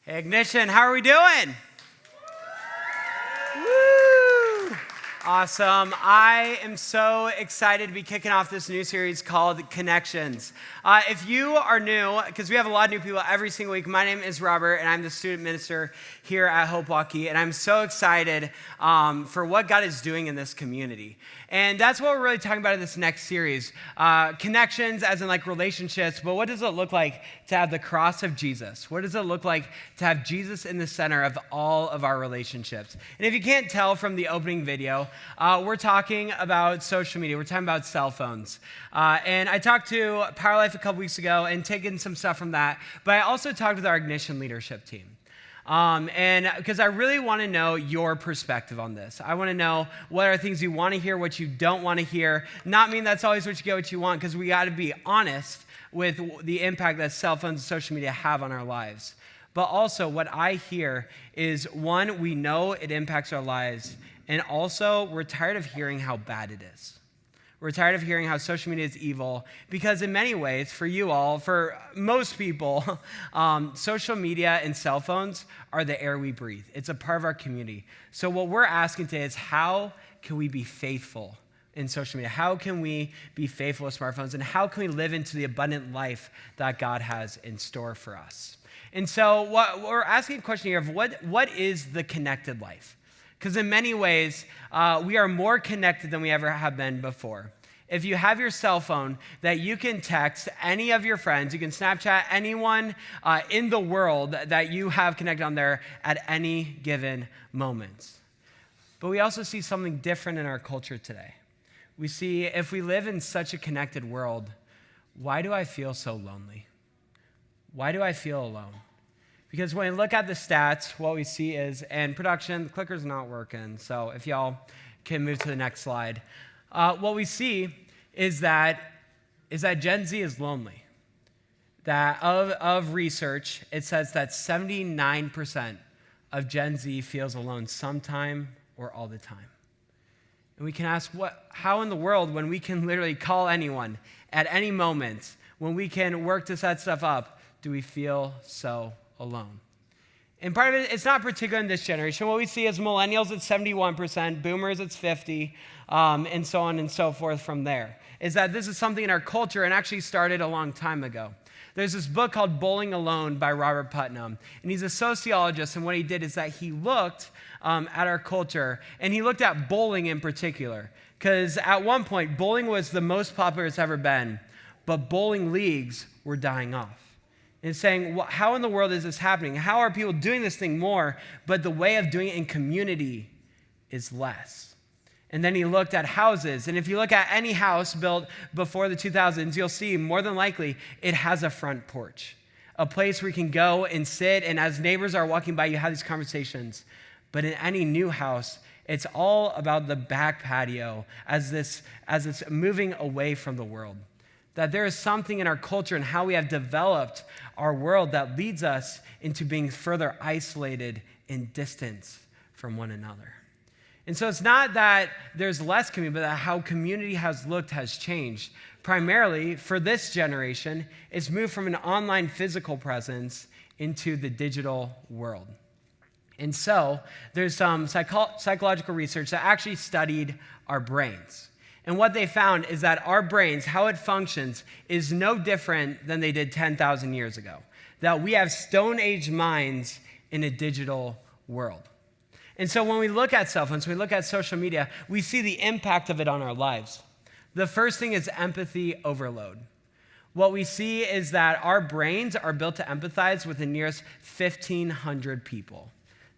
Hey, Ignition, how are we doing? Woo! Awesome. I am so excited to be kicking off this new series called Connections. If you are new, because we have a lot of new people every single week, my name is Robert, and I'm the student minister here at Hope Waukee, and I'm so excited for what God is doing in this community. And that's what we're really talking about in this next series. Connections as in like relationships, but what does it look like to have the cross of Jesus? What does it look like to have Jesus in the center of all of our relationships? And if you can't tell from the opening video, we're talking about social media. We're talking about cell phones. And I talked to Power Life a couple weeks ago and taken some stuff from that, but I also talked with our Ignition leadership team. And because I really want to know your perspective on this. I want to know what are things you want to hear, what you don't want to hear. Not mean that's always what you get, what you want, because we got to be honest with the impact that cell phones and social media have on our lives. But also what I hear is, one, we know it impacts our lives, and also we're tired of hearing how bad it is. We're tired of hearing how social media is evil because in many ways, for you all, for most people, social media and cell phones are the air we breathe. It's a part of our community. So what we're asking today is, how can we be faithful in social media? How can we be faithful with smartphones? And how can we live into the abundant life that God has in store for us? And so what we're asking a question here of what is the connected life? Because in many ways, we are more connected than we ever have been before. If you have your cell phone that you can text any of your friends, you can Snapchat anyone in the world that you have connected on there at any given moment. But we also see something different in our culture today. We see, if we live in such a connected world, why do I feel so lonely? Why do I feel alone? Because when we look at the stats, what we see is, and production, the clicker's not working, so if y'all can move to the next slide. What we see is that Gen Z is lonely. That of research, it says that 79% of Gen Z feels alone sometime or all the time. And we can ask, how in the world, when we can literally call anyone at any moment, when we can work to set stuff up, do we feel so alone? And part of it, it's not particular in this generation. What we see is millennials at 71%, boomers it's 50%, and so on and so forth from there. Is that this is something in our culture and actually started a long time ago. There's this book called Bowling Alone by Robert Putnam, and he's a sociologist, and what he did is that he looked at our culture, and he looked at bowling in particular, because at one point, bowling was the most popular it's ever been, but bowling leagues were dying off. And saying, well, how in the world is this happening? How are people doing this thing more, but the way of doing it in community is less? And then he looked at houses. And if you look at any house built before the 2000s, you'll see more than likely it has a front porch, a place where you can go and sit, and as neighbors are walking by, you have these conversations. But in any new house, it's all about the back patio as it's moving away from the world. That there is something in our culture and how we have developed our world that leads us into being further isolated and distant from one another. And so it's not that there's less community, but that how community has changed. Primarily, for this generation, it's moved from an online physical presence into the digital world. And so there's some psychological research that actually studied our brains. And what they found is that our brains, how it functions, is no different than they did 10,000 years ago. That we have Stone Age minds in a digital world. And so when we look at cell phones, when we look at social media, we see the impact of it on our lives. The first thing is empathy overload. What we see is that our brains are built to empathize with the nearest 1,500 people.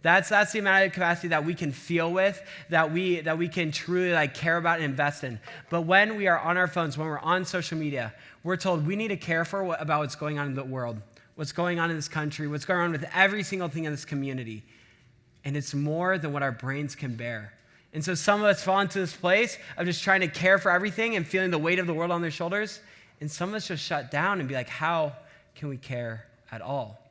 That's the amount of capacity that we can feel with, that we can truly care about and invest in. But when we are on our phones, when we're on social media, we're told we need to care about what's going on in the world, what's going on in this country, what's going on with every single thing in this community. And it's more than what our brains can bear. And so some of us fall into this place of just trying to care for everything and feeling the weight of the world on their shoulders. And some of us just shut down and be like, how can we care at all?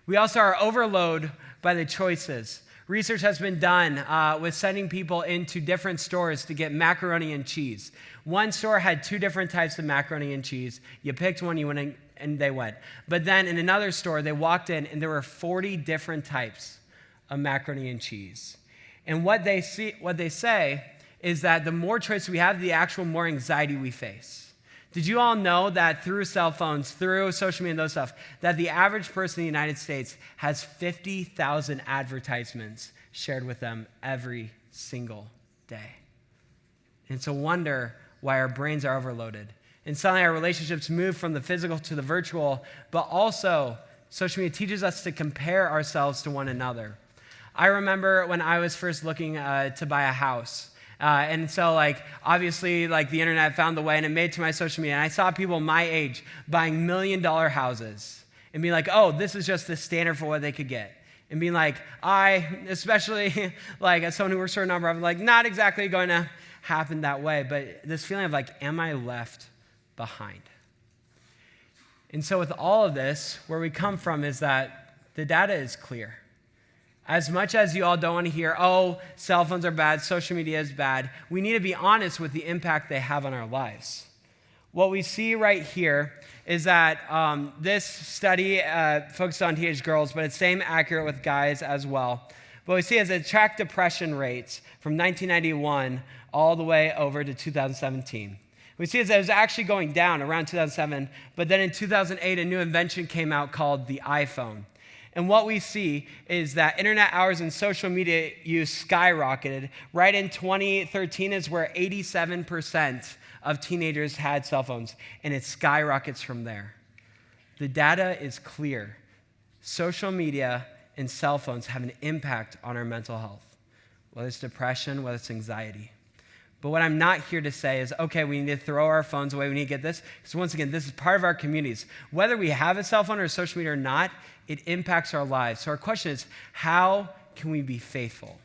We also are overload by the choices. Research has been done with sending people into different stores to get macaroni and cheese. One store had 2 different types of macaroni and cheese. You picked one, you went in, and they went. But then in another store, they walked in, and there were 40 different types of macaroni and cheese. And what they say is that the more choice we have, the actual more anxiety we face. Did you all know that through cell phones, through social media and those stuff, that the average person in the United States has 50,000 advertisements shared with them every single day? And it's a wonder why our brains are overloaded. And suddenly our relationships move from the physical to the virtual, but also social media teaches us to compare ourselves to one another. I remember when I was first looking to buy a house. And so, obviously, the internet found the way, and it made it to my social media. And I saw people my age buying $1 million houses and being like, oh, this is just the standard for what they could get. And being like, especially as someone who works for a number, I'm not exactly going to happen that way. But this feeling of am I left behind? And so with all of this, where we come from is that the data is clear. As much as you all don't want to hear, oh, cell phones are bad, social media is bad, we need to be honest with the impact they have on our lives. What we see right here is that this study focused on teenage girls, but it's same accurate with guys as well. What we see is it tracked depression rates from 1991 all the way over to 2017. We see is that it was actually going down around 2007, but then in 2008, a new invention came out called the iPhone. And what we see is that internet hours and social media use skyrocketed. Right in 2013 is where 87% of teenagers had cell phones, and it skyrockets from there. The data is clear. Social media and cell phones have an impact on our mental health, whether it's depression, whether it's anxiety. But what I'm not here to say is, okay, we need to throw our phones away, we need to get this, because once again, this is part of our communities. Whether we have a cell phone or social media or not, it impacts our lives. So our question is, how can we be faithful?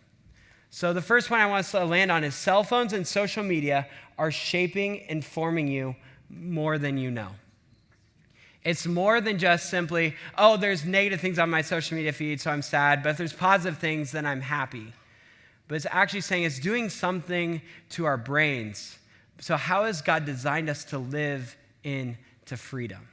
So the first one I want us to land on is cell phones and social media are shaping and forming you more than you know. It's more than just simply, oh, there's negative things on my social media feed, so I'm sad, but if there's positive things, then I'm happy. But it's actually saying it's doing something to our brains. So how has God designed us to live into freedom?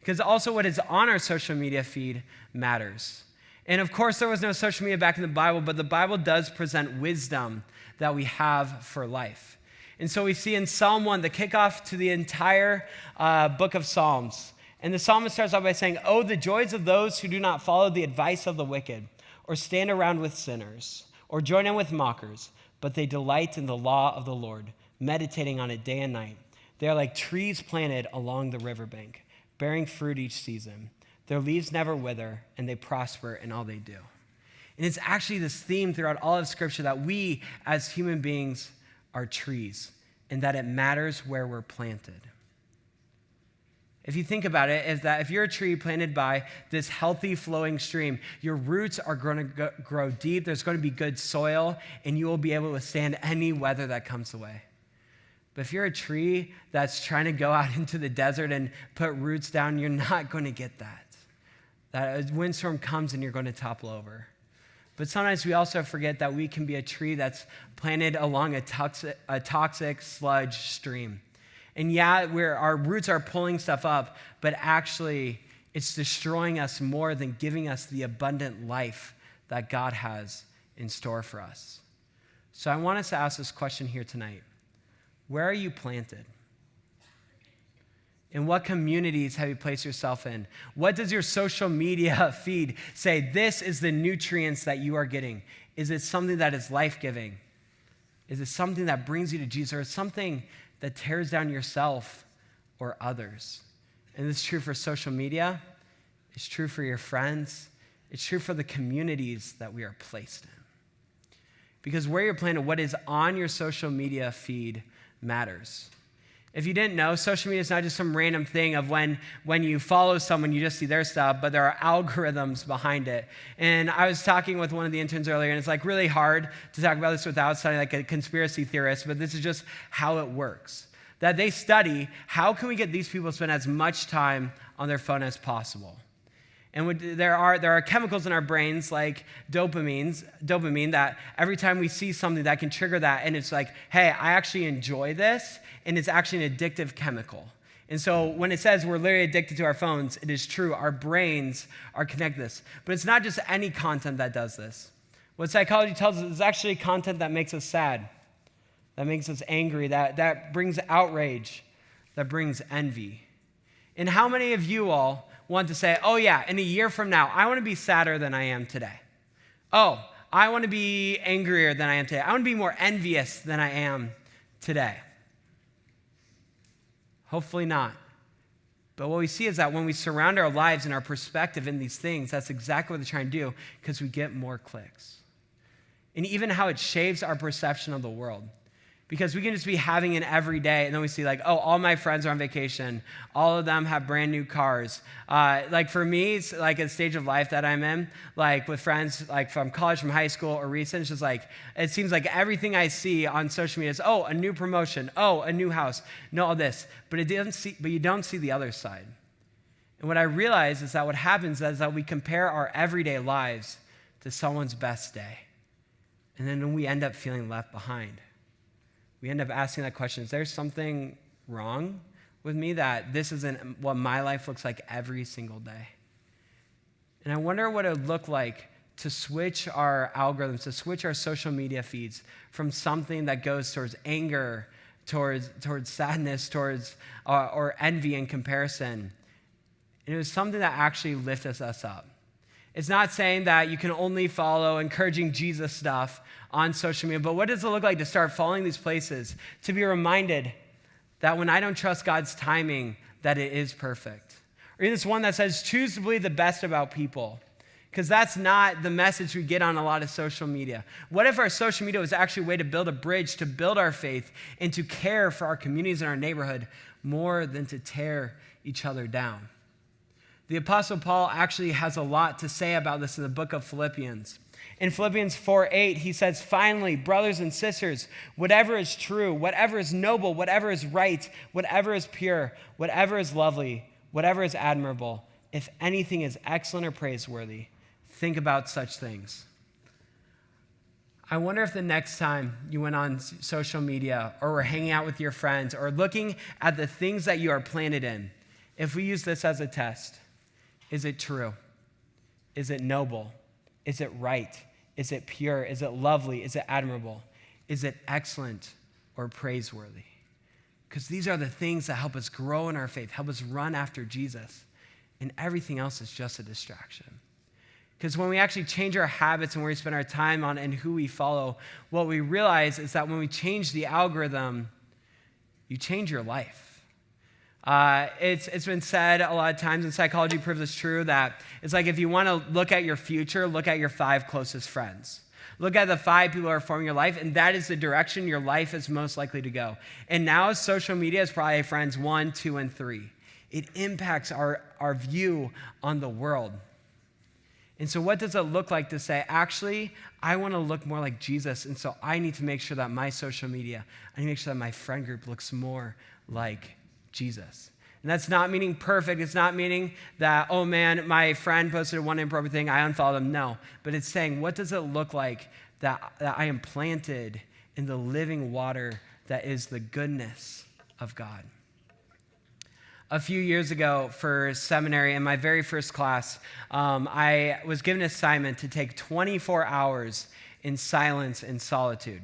Because also what is on our social media feed matters. And of course, there was no social media back in the Bible, but the Bible does present wisdom that we have for life. And so we see in Psalm 1, the kickoff to the entire book of Psalms. And the psalmist starts off by saying, oh, the joys of those who do not follow the advice of the wicked, or stand around with sinners, or join in with mockers, but they delight in the law of the Lord, meditating on it day and night. They are like trees planted along the riverbank, bearing fruit each season. Their leaves never wither, and they prosper in all they do. And it's actually this theme throughout all of Scripture that we, as human beings, are trees, and that it matters where we're planted. If you think about it, is that if you're a tree planted by this healthy flowing stream, your roots are going to grow deep, there's going to be good soil, and you will be able to withstand any weather that comes away. But if you're a tree that's trying to go out into the desert and put roots down, you're not going to get that. That a windstorm comes and you're going to topple over. But sometimes we also forget that we can be a tree that's planted along a toxic sludge stream. And yeah, our roots are pulling stuff up, but actually it's destroying us more than giving us the abundant life that God has in store for us. So I want us to ask this question here tonight. Where are you planted? In what communities have you placed yourself in? What does your social media feed say? This is the nutrients that you are getting. Is it something that is life-giving? Is it something that brings you to Jesus? Or is it something that tears down yourself or others? And this is true for social media. It's true for your friends. It's true for the communities that we are placed in. Because where you're planted, what is on your social media feed matters. If you didn't know, social media is not just some random thing of when you follow someone, you just see their stuff, but there are algorithms behind it. And I was talking with one of the interns earlier, and it's really hard to talk about this without sounding like a conspiracy theorist, but this is just how it works. That they study, how can we get these people to spend as much time on their phone as possible? And there are chemicals in our brains like dopamine that every time we see something that can trigger that, and it's like, hey, I actually enjoy this, and it's actually an addictive chemical. And so when it says we're literally addicted to our phones, it is true. Our brains are connected to this. But it's not just any content that does this. What psychology tells us is actually content that makes us sad, that makes us angry, that brings outrage, that brings envy. And how many of you all want to say, oh yeah, in a year from now, I want to be sadder than I am today. Oh, I want to be angrier than I am today. I want to be more envious than I am today. Hopefully not. But what we see is that when we surround our lives and our perspective in these things, that's exactly what they're trying to do, because we get more clicks. And even how it shapes our perception of the world. Because we can just be having an everyday, and then we see like, oh, all my friends are on vacation. All of them have brand new cars. Like for me, it's like a stage of life that I'm in, like with friends like from college, from high school, or recent. It's just like, it seems like everything I see on social media is, oh, a new promotion. Oh, a new house. No, all this. But you don't see the other side. And what I realize is that what happens is that we compare our everyday lives to someone's best day. And then we end up feeling left behind. We end up asking that question, is there something wrong with me that this isn't what my life looks like every single day? And I wonder what it would look like to switch our algorithms, to switch our social media feeds from something that goes towards anger, towards sadness, towards or envy and comparison. And it was something that actually lifted us up. It's not saying that you can only follow encouraging Jesus stuff on social media, but what does it look like to start following these places, to be reminded that when I don't trust God's timing, that it is perfect? Or even this one that says, choose to believe the best about people, because that's not the message we get on a lot of social media. What if our social media was actually a way to build a bridge, to build our faith, and to care for our communities and our neighborhood more than to tear each other down? The Apostle Paul actually has a lot to say about this in the book of Philippians. In Philippians 4:8, he says, finally, brothers and sisters, whatever is true, whatever is noble, whatever is right, whatever is pure, whatever is lovely, whatever is admirable, if anything is excellent or praiseworthy, think about such things. I wonder if the next time you went on social media or were hanging out with your friends or looking at the things that you are planted in, if we use this as a test, is it true? Is it noble? Is it right? Is it pure? Is it lovely? Is it admirable? Is it excellent or praiseworthy? Because these are the things that help us grow in our faith, help us run after Jesus, and everything else is just a distraction. Because when we actually change our habits and where we spend our time on and who we follow, what we realize is that when we change the algorithm, you change your life. It's been said a lot of times, and psychology proves it's true, that it's like if you want to look at your future, look at your 5 closest friends. Look at the 5 people who are forming your life, and that is the direction your life is most likely to go. And now social media is probably friends 1, 2, and 3. It impacts our view on the world. And so what does it look like to say, actually, I want to look more like Jesus, and so I need to make sure that my social media, I need to make sure that my friend group looks more like Jesus. And that's not meaning perfect. It's not meaning that, oh man, my friend posted one inappropriate thing, I unfollowed them. No. But it's saying, what does it look like that I am planted in the living water that is the goodness of God? A few years ago for seminary, in my very first class, I was given an assignment to take 24 hours in silence and solitude.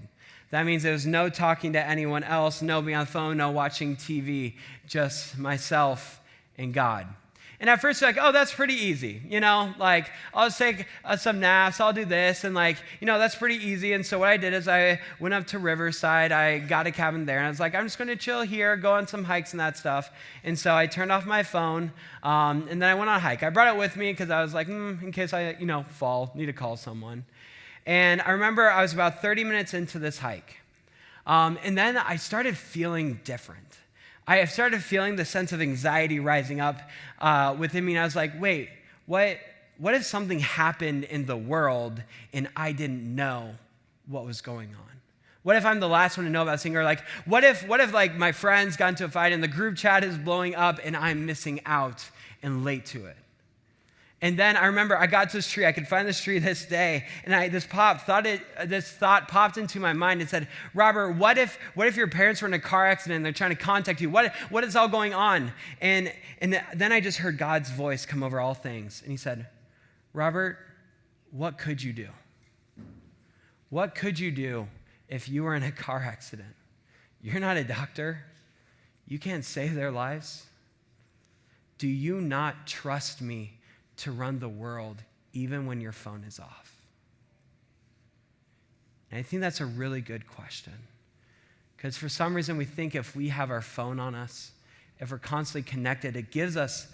That means there was no talking to anyone else, no being on the phone, no watching TV, just myself and God. And at first, you're like, oh, that's pretty easy. Like, I'll just take some naps, I'll do this, and that's pretty easy. And so what I did is I went up to Riverside, I got a cabin there, and I was like, I'm just going to chill here, go on some hikes and that stuff. And so I turned off my phone, and then I went on a hike. I brought it with me because I was like, in case I, fall, need to call someone. And I remember I was about 30 minutes into this hike. And then I started feeling different. I started feeling the sense of anxiety rising up within me. And I was like, wait, what if something happened in the world and I didn't know what was going on? What if I'm the last one to know about this thing? Or like, what if like my friends got into a fight and the group chat is blowing up and I'm missing out and late to it? And then I remember I got to this tree. I could find this tree this day, and this thought popped into my mind and said, Robert, what if your parents were in a car accident and they're trying to contact you? What is all going on? And then I just heard God's voice come over all things, and he said, Robert, what could you do? What could you do if you were in a car accident? You're not a doctor. You can't save their lives. Do you not trust me to run the world even when your phone is off? And I think that's a really good question, because for some reason we think if we have our phone on us, if we're constantly connected, it gives us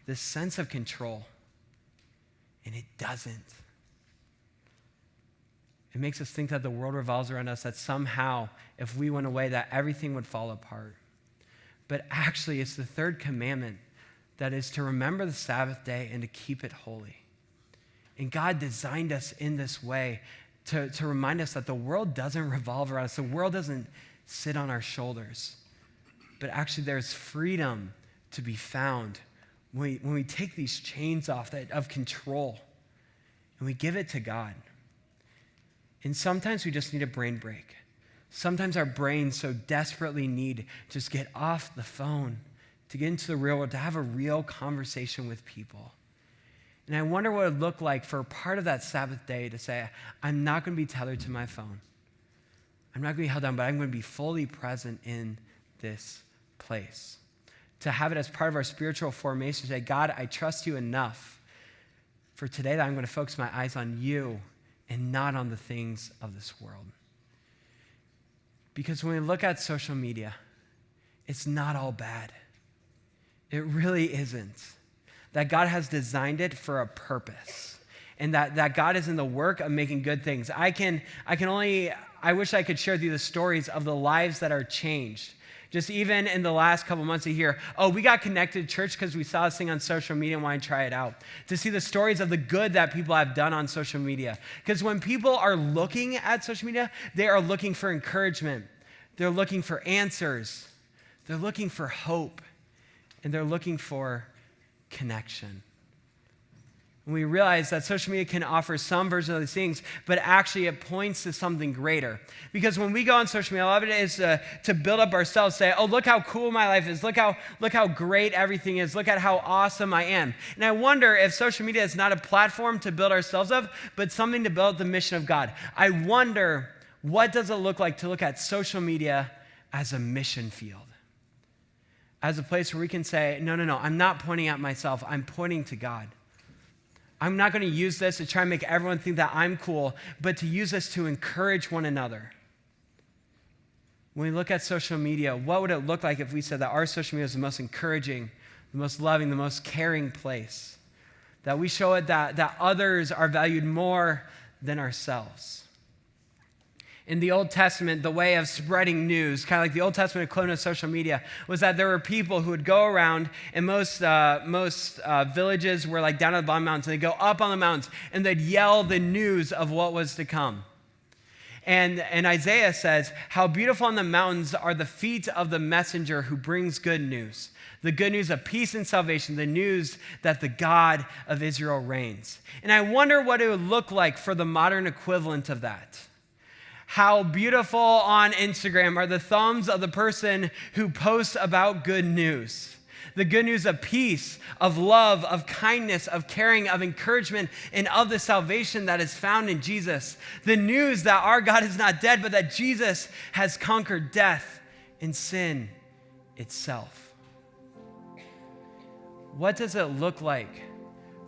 this sense of control, and it doesn't. It makes us think that the world revolves around us, that somehow if we went away that everything would fall apart. But actually it's the third commandment that is to remember the Sabbath day and to keep it holy. And God designed us in this way to remind us that the world doesn't revolve around us. The world doesn't sit on our shoulders. But actually there's freedom to be found when we take these chains off of control and we give it to God. And sometimes we just need a brain break. Sometimes our brains so desperately need to just get off the phone, to get into the real world, to have a real conversation with people. And I wonder what it would look like for part of that Sabbath day to say, I'm not going to be tethered to my phone. I'm not going to be held down, but I'm going to be fully present in this place. To have it as part of our spiritual formation, to say, God, I trust you enough for today that I'm going to focus my eyes on you and not on the things of this world. Because when we look at social media, it's not all bad. It really isn't. That God has designed it for a purpose, and that God is in the work of making good things. I wish I could share with you the stories of the lives that are changed. Just even in the last couple months to hear, we got connected to church because we saw this thing on social media and wanted to try it out. To see the stories of the good that people have done on social media. Because when people are looking at social media, they are looking for encouragement. They're looking for answers. They're looking for hope. And they're looking for connection. And we realize that social media can offer some version of these things, but actually it points to something greater. Because when we go on social media, a lot of it is to build up ourselves, say, look how cool my life is. Look how great everything is. Look at how awesome I am. And I wonder if social media is not a platform to build ourselves up, but something to build the mission of God. I wonder, what does it look like to look at social media as a mission field? As a place where we can say, no, I'm not pointing at myself. I'm pointing to God. I'm not going to use this to try and make everyone think that I'm cool, but to use this to encourage one another. When we look at social media, what would it look like if we said that our social media is the most encouraging, the most loving, the most caring place? That we show it that others are valued more than ourselves. In the Old Testament, the way of spreading news, kind of like the Old Testament equivalent of social media, was that there were people who would go around, and most villages were like down at the bottom mountains, and they'd go up on the mountains, and they'd yell the news of what was to come. And Isaiah says, how beautiful on the mountains are the feet of the messenger who brings good news. The good news of peace and salvation, the news that the God of Israel reigns. And I wonder what it would look like for the modern equivalent of that. How beautiful on Instagram are the thumbs of the person who posts about good news. The good news of peace, of love, of kindness, of caring, of encouragement, and of the salvation that is found in Jesus. The news that our God is not dead, but that Jesus has conquered death and sin itself. What does it look like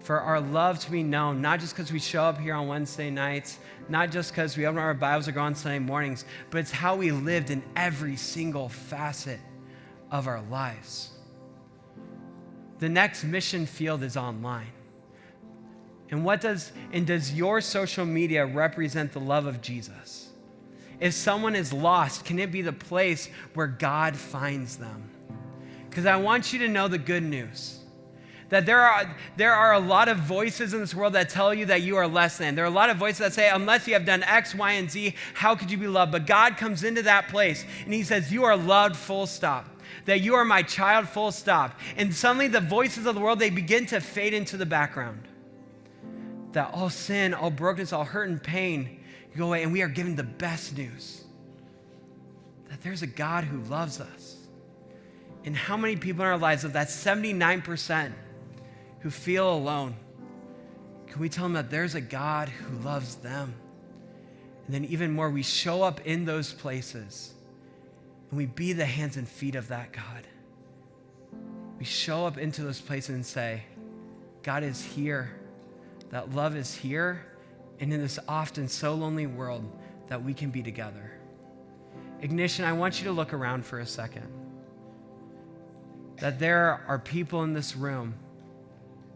for our love to be known, not just because we show up here on Wednesday nights, not just because we open our Bibles or go on Sunday mornings, but it's how we lived in every single facet of our lives. The next mission field is online. And does your social media represent the love of Jesus? If someone is lost, can it be the place where God finds them? Because I want you to know the good news. That there are a lot of voices in this world that tell you that you are less than. There are a lot of voices that say, unless you have done X, Y, and Z, how could you be loved? But God comes into that place and he says, you are loved, full stop. That you are my child, full stop. And suddenly the voices of the world, they begin to fade into the background. that all sin, all brokenness, all hurt and pain go away, and we are given the best news, that there's a God who loves us. And how many people in our lives, of that 79% who feel alone, can we tell them that there's a God who loves them? And then even more, we show up in those places and we be the hands and feet of that God. We show up into those places and say, God is here, that love is here, and in this often so lonely world that we can be together. Ignition, I want you to look around for a second. That there are people in this room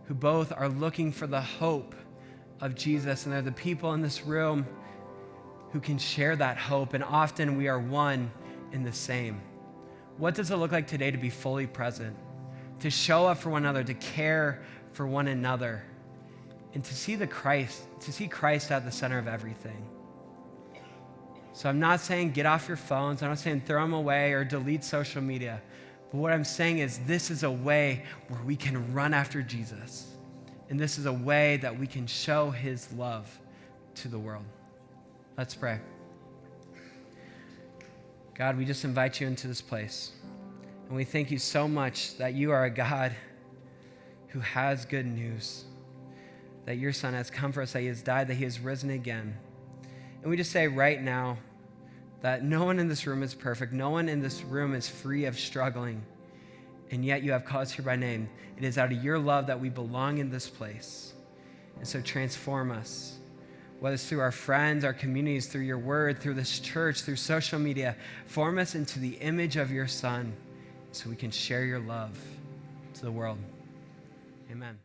who both are looking for the hope of Jesus, and they're the people in this room who can share that hope, and often we are one in the same. What does it look like today to be fully present, to show up for one another, to care for one another, and to see Christ at the center of everything? So I'm not saying get off your phones. I'm not saying throw them away or delete social media. But what I'm saying is this is a way where we can run after Jesus. And this is a way that we can show his love to the world. Let's pray. God, we just invite you into this place. And we thank you so much that you are a God who has good news, that your son has come for us, that he has died, that he has risen again. And we just say right now that no one in this room is perfect. No one in this room is free of struggling. And yet you have called us here by name. It is out of your love that we belong in this place. And so transform us, whether it's through our friends, our communities, through your word, through this church, through social media. Form us into the image of your son so we can share your love to the world. Amen.